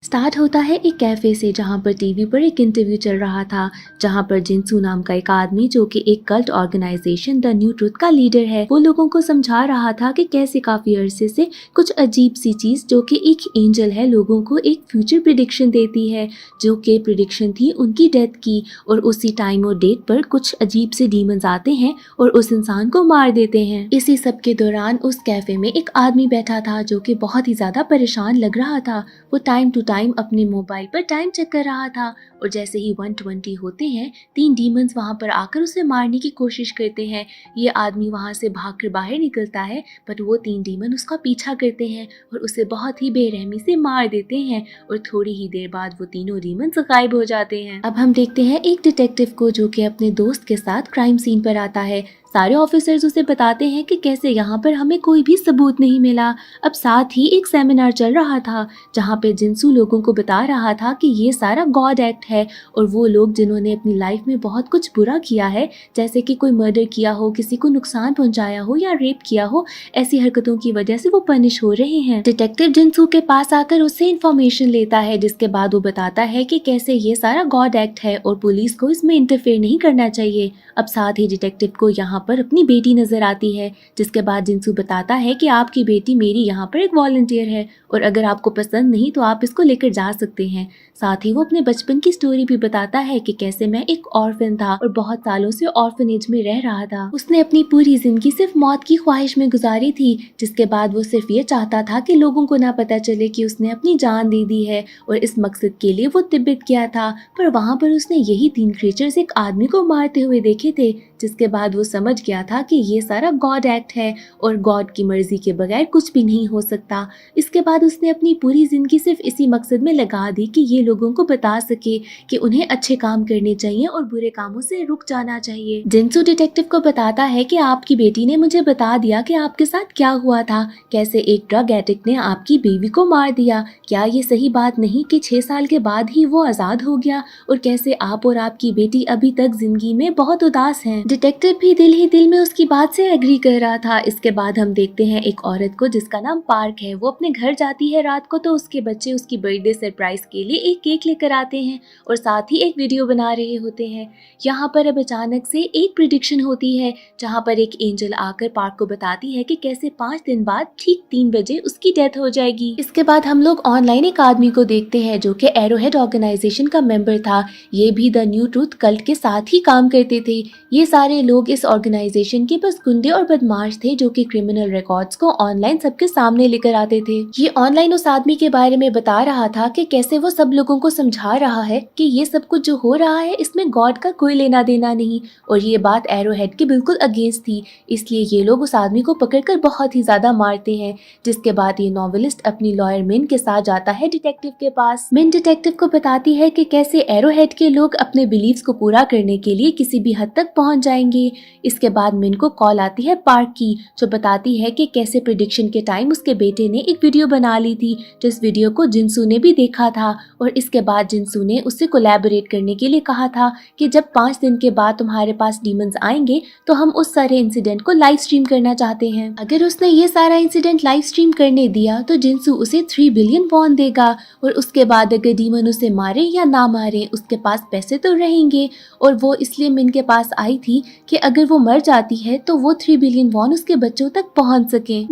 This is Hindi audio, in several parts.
स्टार्ट होता है एक कैफे से जहाँ पर टीवी पर एक इंटरव्यू चल रहा था जहाँ पर जिनसू नाम का एक आदमी जो कि एक cult organisation the new truth का लीडर है वो लोगों को समझा रहा था कि कैसे काफी अरसे से कुछ अजीब सी चीज जो कि एक एंजल है लोगों को एक फ्यूचर प्रिडिक्शन देती है जो कि प्रिडिक्शन थी उनकी डेथ की और उसी टाइम और डेट पर कुछ अजीब से डीमंस आते हैं और उस इंसान को मार देते हैं। इसी सब के दौरान उस कैफे में एक आदमी बैठा था जो कि बहुत ही ज्यादा परेशान लग रहा था। वो टाइम टू टाइम अपने मोबाइल पर टाइम चेक कर रहा था और जैसे ही 120 होते हैं 3 डीमंस वहां पर आकर उसे मारने की कोशिश करते हैं। ये आदमी वहां से भागकर बाहर निकलता है बट वो 3 डीमन उसका पीछा करते हैं और उसे बहुत ही बेरहमी से मार देते हैं और थोड़ी ही देर बाद वो तीनों डीमंस गायब हो जाते हैं। अब हम देखते हैं एक डिटेक्टिव को जो कि अपने दोस्त के साथ क्राइम सीन पर आता है। सारे ऑफिसर्स उसे बताते हैं कि कैसे यहाँ पर हमें कोई भी सबूत नहीं मिला। अब साथ ही एक सेमिनार चल रहा था जहाँ पे जिनसू लोगों को बता रहा था कि ये सारा गॉड एक्ट है और वो लोग जिन्होंने अपनी लाइफ में बहुत कुछ बुरा किया है जैसे कि कोई मर्डर किया हो, किसी को नुकसान पहुंचाया हो या रेप किया हो, ऐसी हरकतों की वजह से वो पनिश हो रहे हैं। डिटेक्टिव जिनसू के पास आकर उससे इन्फॉर्मेशन लेता है जिसके बाद वो बताता है कि कैसे ये सारा गॉड एक्ट है और पुलिस को इसमें इंटरफेयर नहीं करना चाहिए। अब साथ ही डिटेक्टिव को यहाँ पर अपनी बेटी नजर आती है जिसके बाद जिनसू बताता है कि आपकी बेटी मेरी यहाँ पर एक वॉलंटियर है और अगर आपको पसंद नहीं तो आप इसको लेकर जा सकते हैं। साथ ही वो अपने बचपन की स्टोरी भी बताता है कि कैसे मैं एक ऑर्फन था और बहुत सालों से ऑर्फनेज में रह रहा था। उसने अपनी पूरी जिंदगी सिर्फ मौत की ख्वाहिश में गुजारी थी जिसके बाद वो सिर्फ ये चाहता था कि लोगों को ना पता चले कि उसने अपनी जान दे दी है और इस मकसद के लिए वो तिब्बत गया था पर वहाँ पर उसने यही 3 क्रीचर्स एक आदमी को मारते हुए देखे थे जिसके बाद वो समझ गया था कि ये सारा गॉड एक्ट है और गॉड की मर्जी के बगैर कुछ भी नहीं हो सकता। इसके बाद उसने अपनी पूरी जिंदगी सिर्फ इसी मकसद में लगा दी कि ये लोगों को बता सके कि उन्हें अच्छे काम करने चाहिए और बुरे कामों से रुक जाना चाहिए। जिनसू डिटेक्टिव को बताता है कि आपकी बेटी ने मुझे बता दिया कि आपके साथ क्या हुआ था, कैसे एक ड्रग एडिक्ट ने आपकी बीवी को मार दिया। क्या ये सही बात नहीं कि 6 साल के बाद ही वो आजाद हो गया और कैसे आप और आपकी बेटी अभी तक जिंदगी में बहुत उदास हैं। डिटेक्टिव भी दिल ही दिल में उसकी बात से एग्री कर रहा था। इसके बाद हम देखते हैं एक औरत को जिसका नाम पार्क है। वो अपने घर जाती है रात को तो उसके बच्चे उसकी बर्थडे सरप्राइज के लिए एक केक लेकर आते हैं और साथ ही एक वीडियो बना रहे होते हैं। यहाँ पर अब अचानक से एक प्रिडिक्शन होती है जहाँ पर एक एंजल आकर पार्क को बताती है कि कैसे 5 दिन बाद ठीक 3 बजे उसकी डेथ हो जाएगी। इसके बाद हम लोग ऑनलाइन एक आदमी को देखते हैं जो कि एरोहेड ऑर्गेनाइजेशन का मेंबर था। ये भी द न्यू ट्रूथ कल्ट के साथ ही काम करते थे। ये सारे लोग इस ऑर्गेनाइजेशन के बस गुंडे और बदमाश थे जो कि क्रिमिनल रिकॉर्ड्स को ऑनलाइन सबके सामने लेकर आते थे। ये ऑनलाइन उस आदमी के बारे में बता रहा था कि कैसे वो सब लोगों को समझा रहा है कि ये सब कुछ जो हो रहा है इसमें गॉड का कोई लेना देना नहीं और ये बात एरोहेड के बिल्कुल अगेंस्ट थी। इसलिए ये लोग उस आदमी को पकड़कर बहुत ही ज्यादा मारते हैं। जिसके बाद ये नॉवेलिस्ट अपनी लॉयर मिन के साथ जाता है डिटेक्टिव के पास। मिन डिटेक्टिव को बताती है कि कैसे एरोहेड के लोग अपने बिलीव्स को पूरा करने के लिए किसी भी हद तक पहुंच जाएंगे। इसके बाद मिन को कॉल आती है पार्क की जो बताती है कि कैसे प्रिडिक्शन के टाइम उसके बेटे ने एक वीडियो बना ली थी जिस वीडियो को जिनसू ने भी देखा था और इसके बाद जिनसू ने उससे कोलैबोरेट करने के लिए कहा था कि जब 5 दिन के बाद तुम्हारे पास डीमंस आएंगे तो हम उस सारे इंसिडेंट को लाइव स्ट्रीम करना चाहते हैं। अगर उसने ये सारा इंसिडेंट लाइव स्ट्रीम करने दिया तो जिनसू उसे 3 बिलियन पॉन्ड देगा और उसके बाद अगर डीमन उसे मारे या ना मारे उसके पास पैसे तो रहेंगे। और वो इसलिए मिन के पास आई थी कि अगर वो मर जाती है तो वो 3 बिलियन वॉन उसके बच्चों तक पहुंच सके।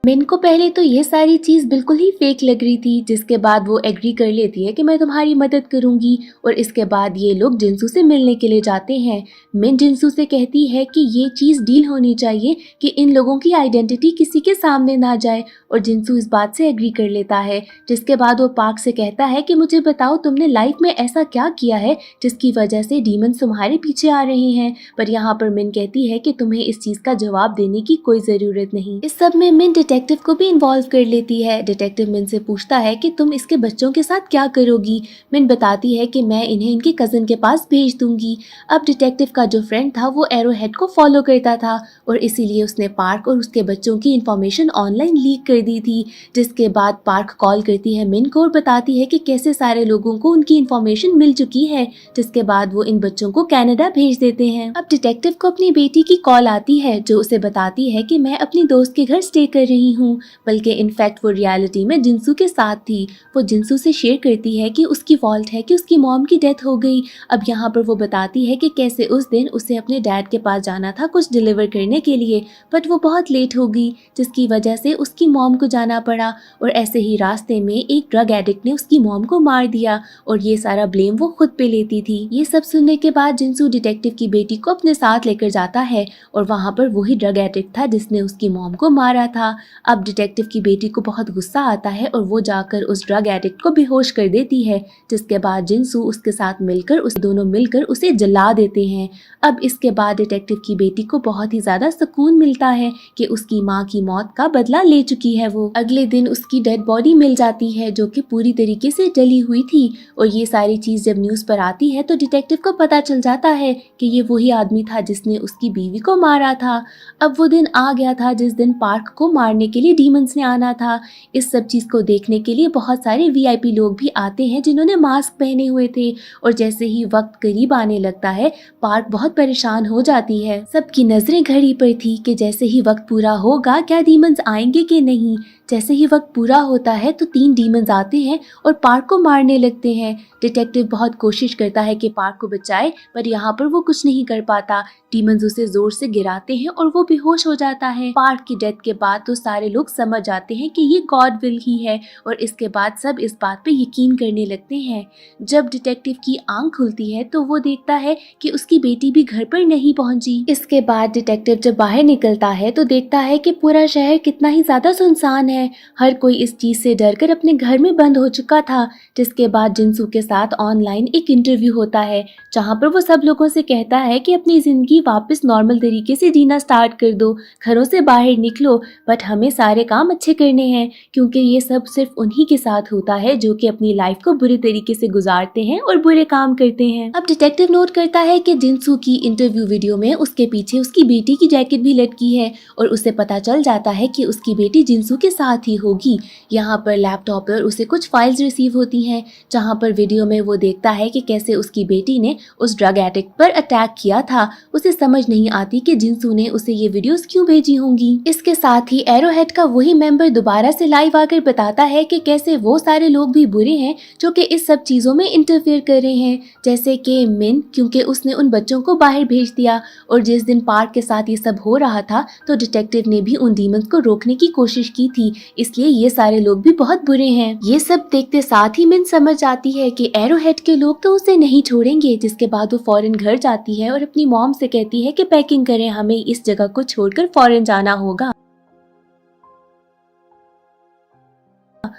मिन को पहले तो ये सारी चीज बिल्कुल ही फेक लग रही थी जिसके बाद वो एग्री कर लेती है कि मैं तुम्हारी मदद करूंगी और इसके बाद ये लोग जिनसू से मिलने के लिए जाते हैं। मिन जिनसू से कहती है कि ये चीज डील होनी चाहिए कि इन लोगों की आइडेंटिटी किसी के सामने ना जाए और जिनसू इस बात से एग्री कर लेता है। जिसके बाद वो पार्क से कहता है कि मुझे बताओ तुमने लाइफ में ऐसा क्या किया है जिसकी वजह से डीमंस तुम्हारे पीछे आ रहे हैं। पर यहाँ पर मिन कहती है कि तुम्हें इस चीज का जवाब देने की कोई जरूरत नहीं। इस सब में मिन डिटेक्टिव को भी इन्वॉल्व कर लेती है। डिटेक्टिव मिन से पूछता है कि तुम इसके बच्चों के साथ क्या करोगी। मिन बताती है कि मैं इन्हें इनके कजन के पास भेज दूंगी। अब डिटेक्टिव का जो फ्रेंड था वो एरोहेड को फॉलो करता था और इसीलिए उसने पार्क और उसके बच्चों की इंफॉर्मेशन ऑनलाइन लीक कर दी थी। जिसके बाद पार्क कॉल करती है मिन को और बताती है कि कैसे सारे लोगों को उनकी इंफॉर्मेशन मिल चुकी है। जिसके बाद वो इन बच्चों को कनाडा भेज देते हैं। अब डिटेक्टिव को अपनी बेटी की कॉल आती है जो उसे बताती है कि मैं अपनी दोस्त के घर स्टे कर रही नहीं हूँ, बल्कि इनफैक्ट वो रियलिटी में जिनसू के साथ थी। वो जिनसू से शेयर करती है कि उसकी फॉल्ट है कि उसकी मॉम की डेथ हो गई। अब यहाँ पर वो बताती है कि कैसे उस दिन उसे अपने डैड के पास जाना था कुछ डिलीवर करने के लिए, बट वो बहुत लेट हो गई, जिसकी वजह से उसकी मॉम को जाना पड़ा। और ऐसे ही रास्ते में एक ड्रग एडिक्ट ने उसकी मॉम को मार दिया और ये सारा ब्लेम वो खुद पे लेती थी। ये सब सुनने के बाद जिनसू डिटेक्टिव की बेटी को अपने साथ लेकर जाता है और वहाँ पर वही ड्रग एडिक्ट था जिसने उसकी मॉम को मारा था। अब डिटेक्टिव की बेटी को बहुत गुस्सा आता है और वो जाकर उस ड्रग एडिक्ट को बेहोश कर देती है, जिसके बाद जिनसू उसके साथ मिलकर दोनों मिलकर उसे जला देते हैं। अब इसके बाद डिटेक्टिव की बेटी को बहुत ही ज्यादा सुकून मिलता है कि उसकी माँ की मौत का बदला ले चुकी है वो। अगले दिन उसकी डेड बॉडी मिल जाती है जो कि पूरी तरीके से जली हुई थी। और ये सारी चीज जब न्यूज पर आती है तो डिटेक्टिव को पता चल जाता है कि ये वही आदमी था जिसने उसकी बीवी को मारा था। अब वो दिन आ गया था जिस दिन पार्क को मारने के लिए डीमंस ने आना था। इस सब चीज को देखने के लिए बहुत सारे वीआईपी लोग भी आते हैं जिन्होंने मास्क पहने हुए थे। और जैसे ही वक्त करीब आने लगता है पार्क बहुत परेशान हो जाती है। सबकी नजरें घड़ी पर थी कि जैसे ही वक्त पूरा होगा क्या डीमंस आएंगे कि नहीं। जैसे ही वक्त पूरा होता है तो 3 डीमंस आते हैं और पार्क को मारने लगते हैं। डिटेक्टिव बहुत कोशिश करता है कि पार्क को बचाए, पर यहाँ पर वो कुछ नहीं कर पाता। डीमंस उसे जोर से गिराते हैं और वो बेहोश हो जाता है। पार्क की डेथ के बाद तो सारे लोग समझ जाते हैं कि ये गॉड विल ही है और इसके बाद सब इस बात पे यकीन करने लगते हैं। जब डिटेक्टिव की आंख खुलती है तो वो देखता है कि उसकी बेटी भी घर पर नहीं पहुंची। इसके बाद डिटेक्टिव जब बाहर निकलता है तो देखता है कि पूरा शहर कितना ही ज्यादा सुनसान है। हर कोई इस चीज से डरकर अपने घर में बंद हो चुका था। जिसके बाद जिनसू के साथ ऑनलाइन एक इंटरव्यू होता है जहां पर वो सब लोगों से कहता है कि अपनी जिंदगी वापस नॉर्मल तरीके से जीना स्टार्ट कर दो, घरों से बाहर निकलो, बट हमें सारे काम अच्छे करने हैं क्योंकि ये सब सिर्फ उन्हीं के साथ होता है जो कि अपनी लाइफ को बुरे तरीके से गुजारते हैं और बुरे काम करते हैं। अब डिटेक्टिव नोट करता है कि जिनसू की इंटरव्यू वीडियो में उसके पीछे उसकी बेटी की जैकेट भी लटकी है और उसे पता चल जाता है कि उसकी बेटी जिनसू के साथ ही होगी। यहाँ पर लैपटॉप पर उसे कुछ फाइल्स रिसीव होती हैं जहाँ पर वीडियो में वो देखता है कि कैसे उसकी बेटी ने उस ड्रग एडिक्ट पर अटैक किया था। उसे समझ नहीं आती कि जिनसू ने उसे ये वीडियोस क्यों भेजी होंगी। इसके साथ ही एरोहेड का वही मेंबर दोबारा से लाइव आकर बताता है कि कैसे वो सारे लोग भी बुरे हैं जो कि इस सब चीजों में इंटरफेयर कर रहे हैं, जैसे कि मिन, क्योंकि उसने उन बच्चों को बाहर भेज दिया। और जिस दिन पार्क के साथ ये सब हो रहा था तो डिटेक्टिव ने भी उन डीमंस को रोकने की कोशिश की थी, इसलिए ये सारे लोग भी बहुत बुरे हैं। ये सब देखते साथ ही मिन समझ आती है कि एरोहेड के लोग तो उसे नहीं छोड़ेंगे। जिसके बाद वो फौरन घर जाती है और अपनी मॉम से कहती है कि पैकिंग करें, हमें इस जगह को छोड़कर फौरन जाना होगा।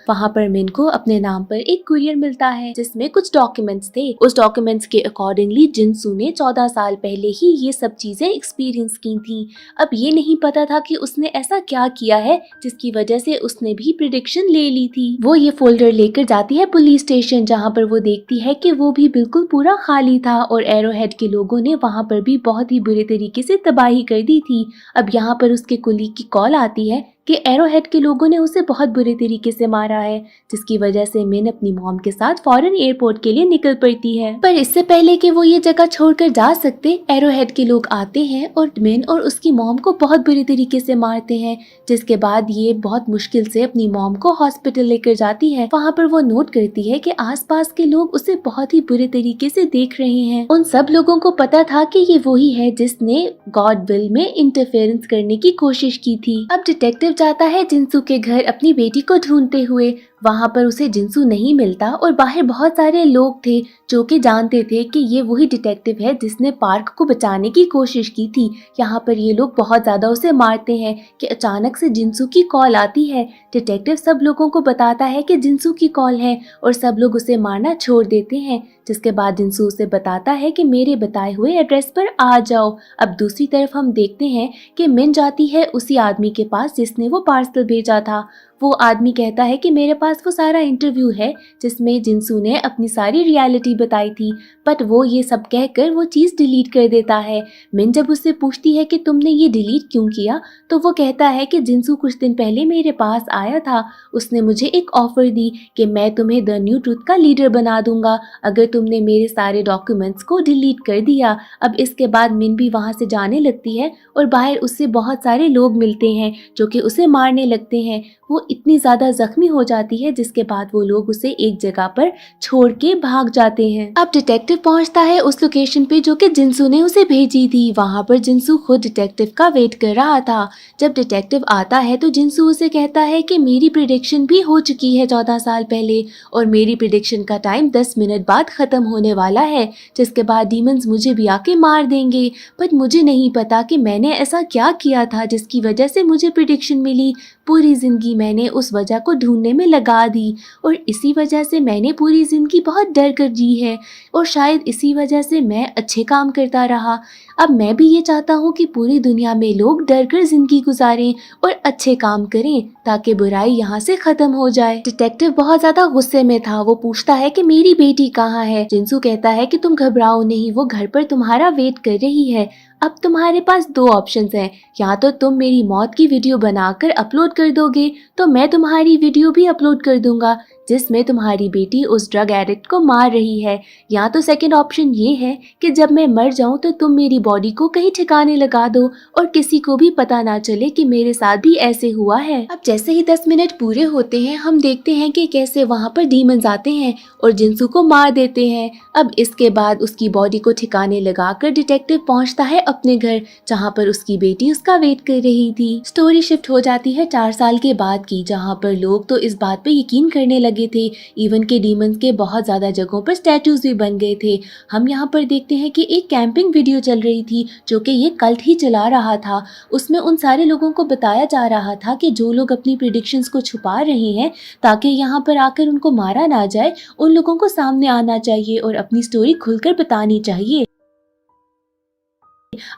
वहाँ पर मिन को अपने नाम पर एक कुरियर मिलता है जिसमें कुछ डॉक्यूमेंट्स थे। उस डॉक्यूमेंट्स के अकॉर्डिंगली जिनसू ने 14 साल पहले ही ये सब चीजें एक्सपीरियंस की थी। अब ये नहीं पता था कि उसने ऐसा क्या किया है जिसकी वजह से उसने भी प्रिडिक्शन ले ली थी। वो ये फोल्डर लेकर जाती है पुलिस स्टेशन जहाँ पर वो देखती है कि वो भी बिल्कुल पूरा खाली था और एरोहेड के लोगों ने वहाँ पर भी बहुत ही बुरे तरीके से तबाही कर दी थी। अब यहाँ पर उसके कुलीग की कॉल आती है कि एरोहेड के लोगों ने उसे बहुत बुरे तरीके से मारा है, जिसकी वजह से मिन अपनी मॉम के साथ फौरन एयरपोर्ट के लिए निकल पड़ती है। पर इससे पहले कि वो ये जगह छोड़कर जा सकते, एरोहेड के लोग आते हैं और मिन और उसकी मॉम को बहुत बुरे तरीके से मारते हैं। जिसके बाद ये बहुत मुश्किल से अपनी मॉम को हॉस्पिटल लेकर जाती है। वहाँ पर वो नोट करती है कि आसपास के लोग उसे बहुत ही बुरे तरीके से देख रहे हैं। उन सब लोगों को पता था कि ये वही है जिसने गॉड विल में इंटरफेरेंस करने की कोशिश की थी। अब डिटेक्टिव जाता है जिनसू के घर अपनी बेटी को ढूंढते हुए। वहाँ पर उसे जिनसू नहीं मिलता और बाहर बहुत सारे लोग थे जो कि जानते थे कि ये वही डिटेक्टिव है जिसने पार्क को बचाने की कोशिश की थी। यहाँ पर ये लोग बहुत ज्यादा उसे मारते हैं कि अचानक से जिनसू की कॉल आती है। डिटेक्टिव सब लोगों को बताता है कि जिनसू की कॉल है और सब लोग उसे मारना छोड़ देते हैं। जिसके बाद जिनसू उसे बताता है कि मेरे बताए हुए एड्रेस पर आ जाओ। अब दूसरी तरफ हम देखते हैं कि मिन जाती है उसी आदमी के पास जिसने वो पार्सल भेजा था। वो आदमी कहता है कि मेरे पास वो सारा इंटरव्यू है जिसमें जिनसू ने अपनी सारी रियलिटी बताई थी, बट वो ये सब कहकर वो चीज़ डिलीट कर देता है। मिन जब उससे पूछती है कि तुमने ये डिलीट क्यों किया, तो वो कहता है कि जिनसू कुछ दिन पहले मेरे पास आया था। उसने मुझे एक ऑफर दी कि मैं तुम्हें द न्यू ट्रूथ का लीडर बना दूंगा अगर तुमने मेरे सारे डॉक्यूमेंट्स को डिलीट कर दिया। अब इसके बाद मिन भी वहाँ से जाने लगती है और बाहर उससे बहुत सारे लोग मिलते हैं जो कि उसे मारने लगते हैं। वो इतनी ज़्यादा जख्मी हो जाती है जिसके बाद वो लोग उसे एक जगह पर छोड़ के भाग जाते हैं। अब डिटेक्टिव पहुंचता है उस लोकेशन पे जो कि जिनसू ने उसे भेजी थी। वहाँ पर जिनसू खुद डिटेक्टिव का वेट कर रहा था। जब डिटेक्टिव आता है तो जिनसू उसे कहता है कि मेरी प्रिडिक्शन भी हो चुकी है 14 साल पहले और मेरी प्रिडिक्शन का टाइम 10 मिनट बाद ख़त्म होने वाला है, जिसके बाद डीमंस मुझे भी आके मार देंगे। बट मुझे नहीं पता कि मैंने ऐसा क्या किया था जिसकी वजह से मुझे प्रिडिक्शन मिली। पूरी ज़िंदगी मैंने उस वजह को ढूंढने में लगा दी और इसी वजह से मैंने पूरी ज़िंदगी बहुत डर कर जी है और शायद इसी वजह से मैं अच्छे काम करता रहा। अब मैं भी ये चाहता हूँ कि पूरी दुनिया में लोग डर कर ज़िंदगी गुजारें और अच्छे काम करें ताकि बुराई यहाँ से ख़त्म हो जाए। डिटेक्टिव बहुत ज़्यादा गुस्से में था। वो पूछता है कि मेरी बेटी कहाँ है। जिनसू कहता है कि तुम घबराओ नहीं, वो घर पर तुम्हारा वेट कर रही है। अब तुम्हारे पास दो ऑप्शंस हैं, या तो तुम मेरी मौत की वीडियो बनाकर अपलोड कर दोगे तो मैं तुम्हारी वीडियो भी अपलोड कर दूंगा जिसमें तुम्हारी बेटी उस ड्रग एडिक्ट को मार रही है, या तो सेकंड ऑप्शन ये है कि जब मैं मर जाऊं तो तुम मेरी बॉडी को कहीं ठिकाने लगा दो और किसी को भी पता ना चले कि मेरे साथ भी ऐसे हुआ है। अब जैसे ही 10 मिनट पूरे होते हैं हम देखते हैं कि कैसे वहाँ पर डीमंस आते हैं और जिनसू को मार देते हैं। अब इसके बाद उसकी बॉडी को ठिकाने लगाकर डिटेक्टिव पहुँचता है अपने घर जहाँ पर उसकी बेटी उसका वेट कर रही थी। स्टोरी शिफ्ट हो जाती है 4 साल के बाद की, जहाँ पर लोग तो इस बात पे यकीन करने लगे थे। इवन के डीमंस के बहुत ज्यादा जगहों पर स्टैचूज भी बन गए थे। हम यहाँ पर देखते हैं कि एक कैंपिंग वीडियो चल रही थी जो कि ये कल्ट ही चला रहा था। उसमें उन सारे लोगों को बताया जा रहा था कि जो लोग अपनी प्रिडिक्शंस को छुपा रहे हैं ताकि यहाँ पर आकर उनको मारा ना जाए, उन लोगों को सामने आना चाहिए और अपनी स्टोरी खुलकर बतानी चाहिए।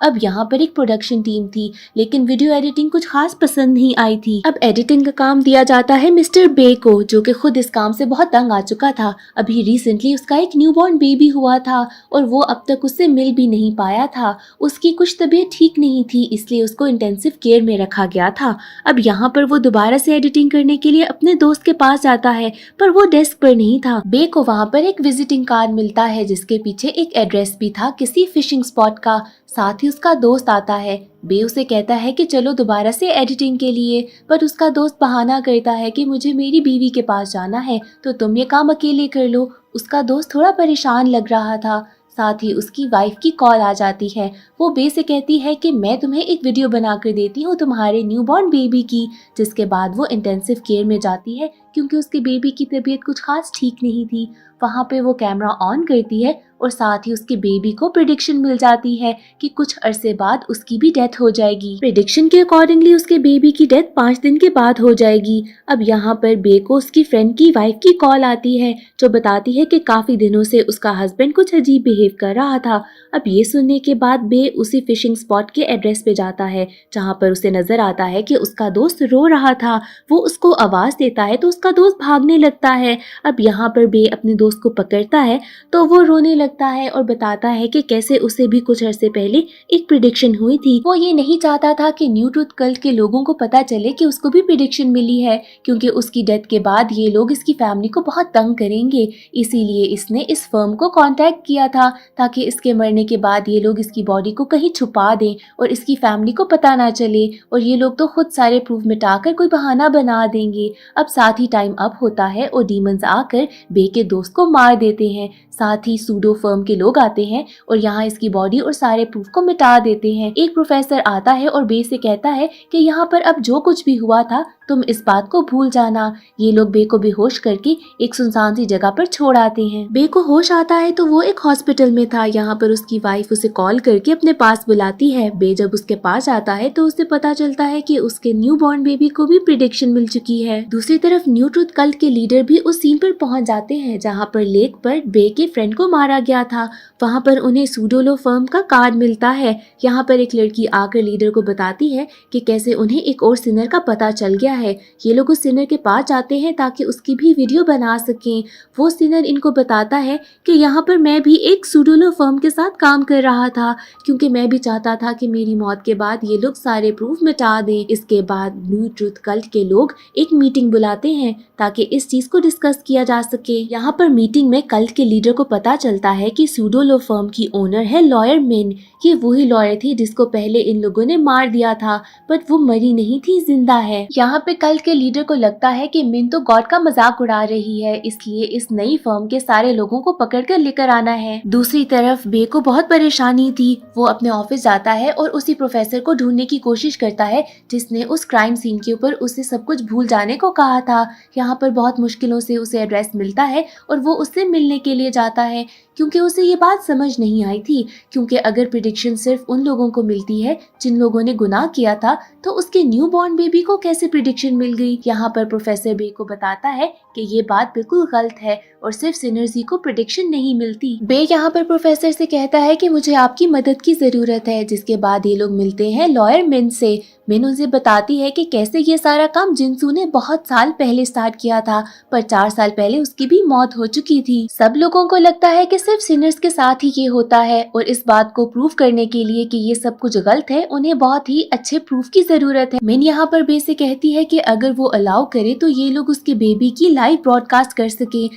अब यहाँ पर एक प्रोडक्शन टीम थी लेकिन वीडियो एडिटिंग कुछ खास पसंद नहीं आई थी। अब एडिटिंग का काम दिया जाता है मिस्टर बे को, जो कि खुद इस काम से बहुत तंग आ चुका था। अभी रिसेंटली उसका एक न्यूबॉर्न बेबी हुआ था और वो अब तक उससे मिल भी नहीं पाया था। उसकी कुछ तबीयत ठीक नहीं थी इसलिए उसको इंटेंसिव केयर में रखा गया था। अब यहाँ पर वो दोबारा से एडिटिंग करने के लिए अपने दोस्त के पास जाता है पर वो डेस्क पर नहीं था। बे को वहाँ पर एक विजिटिंग कार्ड मिलता है जिसके पीछे एक एड्रेस भी था किसी फिशिंग स्पॉट का। साथ ही उसका दोस्त आता है। बे उसे कहता है कि चलो दोबारा से एडिटिंग के लिए, पर उसका दोस्त बहाना करता है कि मुझे मेरी बीवी के पास जाना है तो तुम ये काम अकेले कर लो। उसका दोस्त थोड़ा परेशान लग रहा था। साथ ही उसकी वाइफ की कॉल आ जाती है। वो बे से कहती है कि मैं तुम्हें एक वीडियो बना कर देती हूँ तुम्हारे न्यूबॉर्न बेबी की, जिसके बाद वो इंटेंसिव केयर में जाती है क्योंकि उसके बेबी की तबीयत कुछ खास ठीक नहीं थी। वहाँ पे वो कैमरा ऑन करती है और साथ ही उसके बेबी को प्रिडिक्शन मिल जाती है कि कुछ अरसे बाद उसकी भी डेथ हो जाएगी। प्रिडिक्शन के अकॉर्डिंगली उसके बेबी की डेथ 5 दिन के बाद हो जाएगी। अब यहाँ पर बे को उसकी फ्रेंड की वाइफ की कॉल आती है जो बताती है कि काफी दिनों से उसका हस्बैंड कुछ अजीब बिहेव कर रहा था। अब ये सुनने के बाद बे उसी फिशिंग स्पॉट के एड्रेस पे जाता है जहाँ पर उसे नजर आता है कि उसका दोस्त रो रहा था। वो उसको आवाज देता है तो उसका दोस्त भागने लगता है। अब यहाँ पर बे अपने दोस्त को पकड़ता है तो वो रोने लगता है और बताता है कि कैसे उसे भी कुछ अरसे पहले एक प्रिडिक्शन हुई थी। वो ये नहीं चाहता था कि न्यू ट्रूथ कल्ट के लोगों को पता चले कि उसको भी प्रिडिक्शन मिली है क्योंकि उसकी डेथ के बाद ये लोग इसकी फैमिली को बहुत तंग करेंगे। इसीलिए इसने इस फर्म को कांटेक्ट किया था ताकि इसके मरने के बाद ये लोग इसकी बॉडी को कहीं छुपा दें और इसकी फैमिली को पता ना चले और ये लोग तो खुद सारे प्रूफ मिटाकर कोई बहाना बना देंगे। अब साथ ही टाइम अप होता है और डीमंस आकर बे के दोस्त को मार देते हैं। साथ ही सूडो फर्म के लोग आते हैं और यहाँ इसकी बॉडी और सारे प्रूफ को मिटा देते हैं। एक प्रोफेसर आता है और बे से कहता है कि यहाँ पर अब जो कुछ भी हुआ था तुम इस बात को भूल जाना। ये लोग बे को बेहोश करके एक सुनसान सी जगह पर छोड़ आते हैं। बे को होश आता है तो वो एक हॉस्पिटल में था। यहाँ पर उसकी वाइफ उसे कॉल करके अपने पास बुलाती है। बे जब उसके पास आता है तो उसे पता चलता है कि उसके न्यूबॉर्न बेबी को भी प्रिडिक्शन मिल चुकी है। दूसरी तरफ न्यू ट्रूथ कल्ट के लीडर भी उस सीन पर पहुंच जाते हैं जहाँ पर लेक पर बे के फ्रेंड को मारा गया था। वहाँ पर उन्हें सूडोलो फर्म का कार्ड मिलता है। यहाँ पर एक लड़की आकर लीडर को बताती है कि कैसे उन्हें एक और सिनर का पता चल गया है। ये लोग उस सिनर के पास जाते हैं ताकि उसकी भी वीडियो बना सकें। वो सिनर इनको बताता है कि यहाँ पर मैं भी एक सुडोलो फर्म के साथ काम कर रहा था, क्योंकि मैं भी चाहता था कि मेरी मौत के बाद ये लोग सारे प्रूफ मिटा दें। इसके बाद न्यू ट्रूथ कल्ट के लोग एक मीटिंग बुलाते हैं ताकि इस चीज को डिस्कस किया जा सके। यहाँ पर मीटिंग में कल्ट के लीडर को पता चलता है कि सुडोलो फर्म की ओनर है लॉयर मिन। ये वही लॉयर थी जिसको पहले इन लोगों ने मार दिया था, बट वो मरी नहीं थी, जिंदा है। यहाँ पे कल्ट के लीडर को लगता है कि मिन तो गॉड का मजाक उड़ा रही है, इसलिए इस नई फर्म के सारे लोगों को पकड़ कर लेकर आना है। दूसरी तरफ बे को बहुत परेशानी थी। वो अपने ऑफिस जाता है और उसी प्रोफेसर को ढूंढने की कोशिश करता है जिसने उस क्राइम सीन के ऊपर उसे सब कुछ भूल जाने को कहा था। यहाँ पर बहुत मुश्किलों से उसे एड्रेस मिलता है और वो उससे मिलने के लिए जाता है, क्योंकि उसे ये बात समझ नहीं आई थी, क्योंकि अगर प्रिडिक्शन सिर्फ उन लोगों को मिलती है जिन लोगों ने गुनाह किया था, तो उसके न्यू बॉर्न बेबी को कैसे प्रिडिक्शन मिल गई। यहाँ पर प्रोफेसर बे को बताता है कि ये बात बिल्कुल गलत है और सिर्फ सिनर्स ही को प्रिडिक्शन नहीं मिलती। बे यहाँ पर प्रोफेसर से कहता है कि मुझे आपकी मदद की जरूरत है। जिसके बाद ये लोग मिलते हैं लॉयर मिन से। मिन उसे बताती है कि कैसे ये सारा काम जिनसू ने बहुत साल पहले स्टार्ट किया था, पर 4 साल पहले उसकी भी मौत हो चुकी थी। सब लोगों को लगता है कि सिर्फ सिनर्स के साथ ही ये होता है, और इस बात को प्रूव करने के लिए कि ये सब कुछ गलत है, उन्हें बहुत ही अच्छे प्रूफ की जरूरत है। मिन यहाँ पर बे से कहती है कि अगर वो अलाउ करे तो ये लोग उसके बेबी की लाइव ब्रॉडकास्ट कर सके,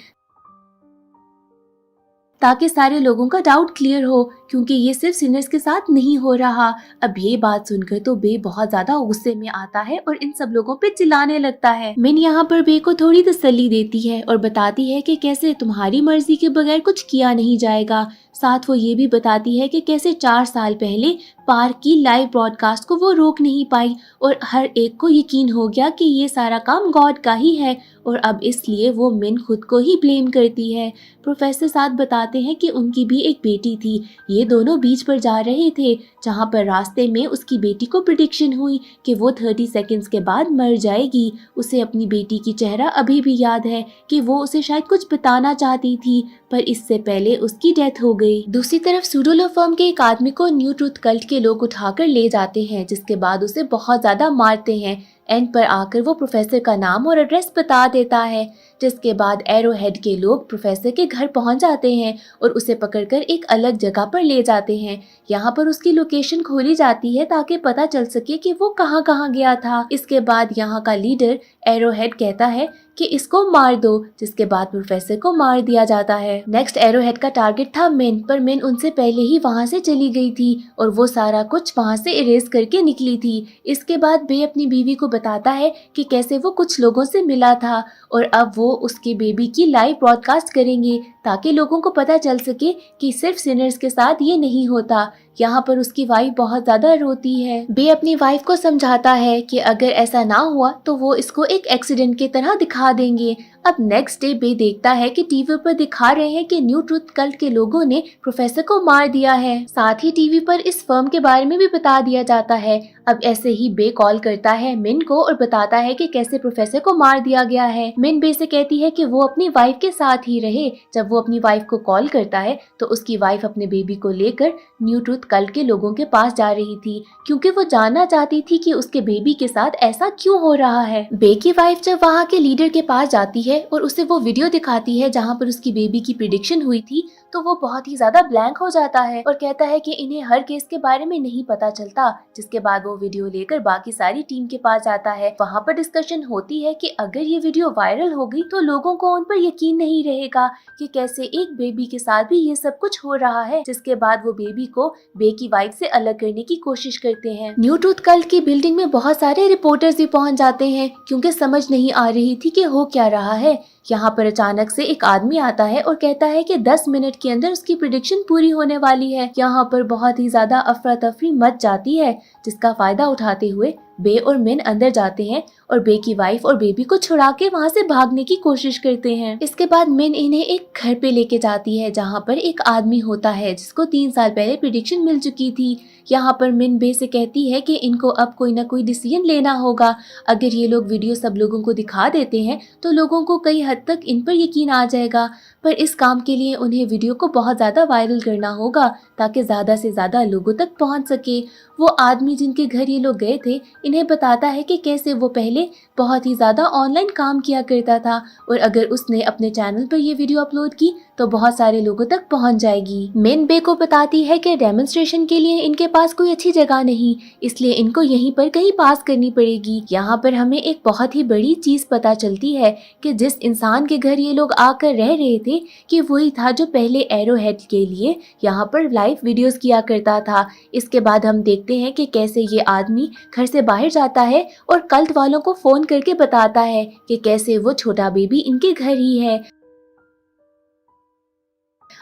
ताकि सारे लोगों का डाउट क्लियर हो, क्योंकि ये सिर्फ सिनर्स के साथ नहीं हो रहा। अब ये बात सुनकर तो बे बहुत ज्यादा गुस्से में आता है और इन सब लोगों पे चिल्लाने लगता है। मिन यहाँ पर बे को थोड़ी तसल्ली देती है और बताती है कि कैसे तुम्हारी मर्जी के बगैर कुछ किया नहीं जाएगा। साथ वो ये भी बताती है कि कैसे 4 साल पहले पार्क की लाइव ब्रॉडकास्ट को वो रोक नहीं पाई और हर एक को यकीन हो गया कि ये सारा काम गॉड का ही है, और अब इसलिए वो मिन खुद को ही ब्लेम करती है। प्रोफेसर साथ बताते हैं कि उनकी भी एक बेटी थी। ये दोनों बीच पर जा रहे थे, जहाँ पर रास्ते में उसकी बेटी को प्रिडिक्शन हुई कि वो 30 सेकंड्स के बाद मर जाएगी। उसे अपनी बेटी की चेहरा अभी भी याद है कि वो उसे शायद कुछ बताना चाहती थी, पर इससे पहले उसकी डेथ हो गई। दूसरी तरफ सुडोलो फर्म के एक आदमी को न्यू ट्रूथ कल्ट के लोग उठाकर ले जाते हैं, जिसके बाद उसे बहुत ज्यादा मारते हैं। एंड पर आकर वो प्रोफेसर का नाम और एड्रेस बता देता है, जिसके बाद एरो हेड के लोग प्रोफेसर के घर पहुंच जाते हैं और उसे पकड़कर एक अलग जगह पर ले जाते हैं। यहाँ पर उसकी लोकेशन खोली जाती है ताकि पता चल सके कि वो कहाँ कहाँ गया था। इसके बाद यहाँ का लीडर एरो हेड कहता है कि इसको मार दो, जिसके बाद प्रोफेसर को मार दिया जाता है। नेक्स्ट एरो हेड का टारगेट था मिन, पर मिन उनसे पहले ही वहाँ से चली गई थी और वो सारा कुछ वहाँ से इरेज करके निकली थी। इसके बाद बे अपनी बीवी को बताता है कि कैसे वो कुछ लोगों से मिला था और अब वो उसके बेबी की लाइव ब्रॉडकास्ट करेंगे ताकि लोगों को पता चल सके कि सिर्फ सिनर्स के साथ ये नहीं होता। यहाँ पर उसकी वाइफ बहुत ज्यादा रोती है। बे अपनी वाइफ को समझाता है कि अगर ऐसा ना हुआ तो वो इसको एक एक्सीडेंट की तरह दिखा देंगे। अब नेक्स्ट डे बे देखता है कि टीवी पर दिखा रहे हैं कि न्यू ट्रूथ कल्ट के लोगों ने प्रोफेसर को मार दिया है। साथ ही टीवी पर इस फर्म के बारे में भी बता दिया जाता है। अब ऐसे ही बे कॉल करता है मिन को और बताता है कि कैसे प्रोफेसर को मार दिया गया है। मिन बे से कहती है कि वो अपनी वाइफ के साथ ही रहे। जब वो अपनी वाइफ को कॉल करता है तो उसकी वाइफ अपने बेबी को लेकर न्यू ट्रूथ कल्ट के लोगों के पास जा रही थी, क्योंकि वो जानना चाहती थी कि उसके बेबी के साथ ऐसा क्यों हो रहा है। बे की वाइफ जब वहाँ के लीडर के पास जाती है और उसे वो वीडियो दिखाती है जहाँ पर उसकी बेबी की प्रिडिक्शन हुई थी, तो वो बहुत ही ज्यादा ब्लैंक हो जाता है और कहता है कि इन्हें हर केस के बारे में नहीं पता चलता। जिसके बाद वो वीडियो लेकर बाकी सारी टीम के पास जाता है। वहाँ पर डिस्कशन होती है कि अगर ये वीडियो वायरल हो गई तो लोगों को उन पर यकीन नहीं रहेगा कि कैसे एक बेबी के साथ भी ये सब कुछ हो रहा है। जिसके बाद वो बेबी को बे की वाइफ से अलग करने की कोशिश करते हैं। न्यू ट्रूथ कल्ट की बिल्डिंग में बहुत सारे रिपोर्टर्स भी पहुंच जाते हैं, क्योंकि समझ नहीं आ रही थी कि हो क्या रहा है। यहाँ पर अचानक से एक आदमी आता है और कहता है कि 10 मिनट के अंदर उसकी प्रिडिक्शन पूरी होने वाली है। यहाँ पर बहुत ही ज्यादा अफरा तफरी मच जाती है, जिसका फायदा उठाते हुए बे और मिन अंदर जाते हैं और बे की वाइफ और बेबी को छुड़ा के वहाँ से भागने की कोशिश करते हैं। इसके बाद मिन इन्हें एक घर पे लेके जाती है जहाँ पर एक आदमी होता है जिसको 3 साल पहले प्रिडिक्शन मिल चुकी थी। यहाँ पर मिन बे से कहती है कि इनको अब कोई ना कोई डिसीजन लेना होगा। अगर ये लोग वीडियो सब लोगों को दिखा देते हैं तो लोगों को कई हद तक इन पर यकीन आ जाएगा, पर इस काम के लिए उन्हें वीडियो को बहुत ज़्यादा वायरल करना होगा ताकि ज़्यादा से ज़्यादा लोगों तक पहुँच सके। वो आदमी जिनके घर ये लोग गए थे इन्हें बताता है कि कैसे वो पहले बहुत ही ज़्यादा ऑनलाइन काम किया करता था और अगर उसने अपने चैनल पर ये वीडियो अपलोड की तो बहुत सारे लोगों तक पहुंच जाएगी। मिन बे को बताती है कि डेमोन्स्ट्रेशन के लिए इनके पास कोई अच्छी जगह नहीं, इसलिए इनको यहीं पर कहीं पास करनी पड़ेगी। यहाँ पर हमें एक बहुत ही बड़ी चीज पता चलती है कि जिस इंसान के घर ये लोग आकर रह रहे थे कि वही था जो पहले एरोहेड के लिए यहाँ पर लाइव वीडियोस किया करता था। इसके बाद हम देखते हैं कि कैसे ये आदमी घर से बाहर जाता है और कल्ट वालों को फोन करके बताता है कि कैसे वो छोटा बेबी इनके घर ही है।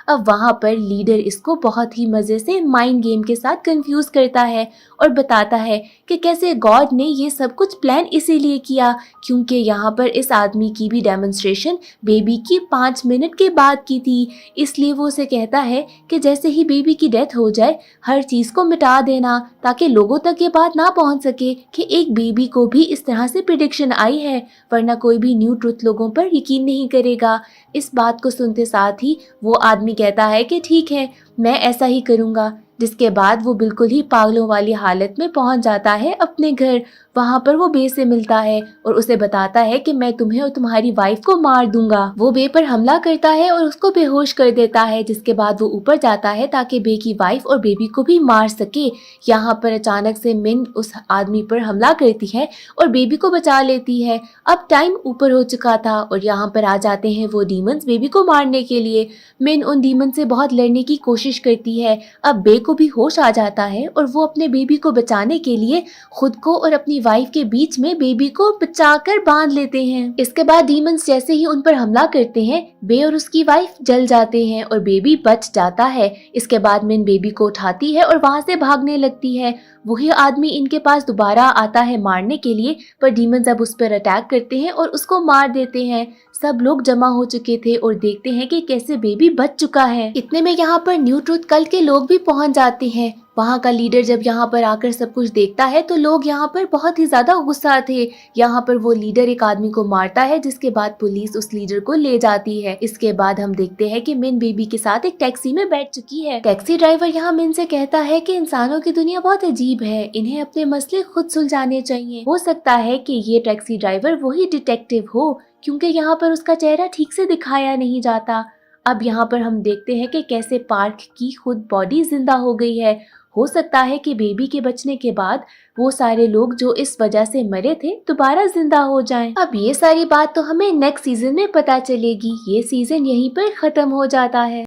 अब वहाँ पर लीडर इसको बहुत ही मजे से माइंड गेम के साथ कंफ्यूज करता है और बताता है कि कैसे गॉड ने ये सब कुछ प्लान इसीलिए किया क्योंकि यहाँ पर इस आदमी की भी डेमोन्स्ट्रेशन बेबी की 5 मिनट के बाद की थी। इसलिए वो उसे कहता है कि जैसे ही बेबी की डेथ हो जाए हर चीज़ को मिटा देना ताकि लोगों तक ये बात ना पहुँच सके कि एक बेबी को भी इस तरह से प्रिडिक्शन आई है, वरना कोई भी न्यू ट्रुथ लोगों पर यकीन नहीं करेगा। इस बात को सुनते साथ ही वो आदमी कहता है कि ठीक है, मैं ऐसा ही करूँगा। जिसके बाद वो बिल्कुल ही पागलों वाली हालत में पहुंच जाता है अपने घर। वहाँ पर वो बे से मिलता है और उसे बताता है कि मैं तुम्हें और तुम्हारी वाइफ को मार दूंगा। वो बे पर हमला करता है और उसको बेहोश कर देता है, जिसके बाद वो ऊपर जाता है ताकि बे की वाइफ और बेबी को भी मार सके। यहाँ पर अचानक से मिन उस आदमी पर हमला करती है और बेबी को बचा लेती है। अब टाइम ऊपर हो चुका था और यहाँ पर आ जाते हैं वो डीमंस बेबी को मारने के लिए। मिन उन डीमन से बहुत लड़ने की कोशिश करती है। अब बे को भी होश आ जाता है और वो अपने बेबी को बचाने के लिए खुद को और अपनी वाइफ के बीच में बेबी को बचाकर बांध लेते हैं। इसके बाद डीमंस जैसे ही उन पर हमला करते हैं बे और उसकी वाइफ जल जाते हैं और बेबी बच जाता है। इसके बाद मिन बेबी को उठाती है और वहां से भागने लगती है। वही आदमी इनके पास दोबारा आता है मारने के लिए, पर डीमंस अब उस पर अटैक करते हैं और उसको मार देते हैं। सब लोग जमा हो चुके थे और देखते हैं कि कैसे बेबी बच चुका है। इतने में यहाँ पर न्यू ट्रुथ कल्ट के लोग भी पहुंच जाते हैं। वहाँ का लीडर जब यहाँ पर आकर सब कुछ देखता है तो लोग यहाँ पर बहुत ही ज्यादा गुस्सा थे। यहाँ पर वो लीडर एक आदमी को मारता है, जिसके बाद पुलिस उस लीडर को ले जाती है। इसके बाद हम देखते हैं कि मिन बेबी के साथ एक टैक्सी में बैठ चुकी है। टैक्सी ड्राइवर यहाँ मिन से कहता है कि इंसानों की दुनिया बहुत अजीब है, इन्हें अपने मसले खुद सुलझाने चाहिए। हो सकता है कि ये टैक्सी ड्राइवर वही डिटेक्टिव हो, क्योंकि यहाँ पर उसका चेहरा ठीक से दिखाया नहीं जाता। अब यहाँ पर हम देखते हैं कि कैसे पार्क की खुद बॉडी जिंदा हो गई है। हो सकता है कि बेबी के बचने के बाद वो सारे लोग जो इस वजह से मरे थे दोबारा जिंदा हो जाएं। अब ये सारी बात तो हमें नेक्स्ट सीजन में पता चलेगी। ये सीजन यहीं पर खत्म हो जाता है।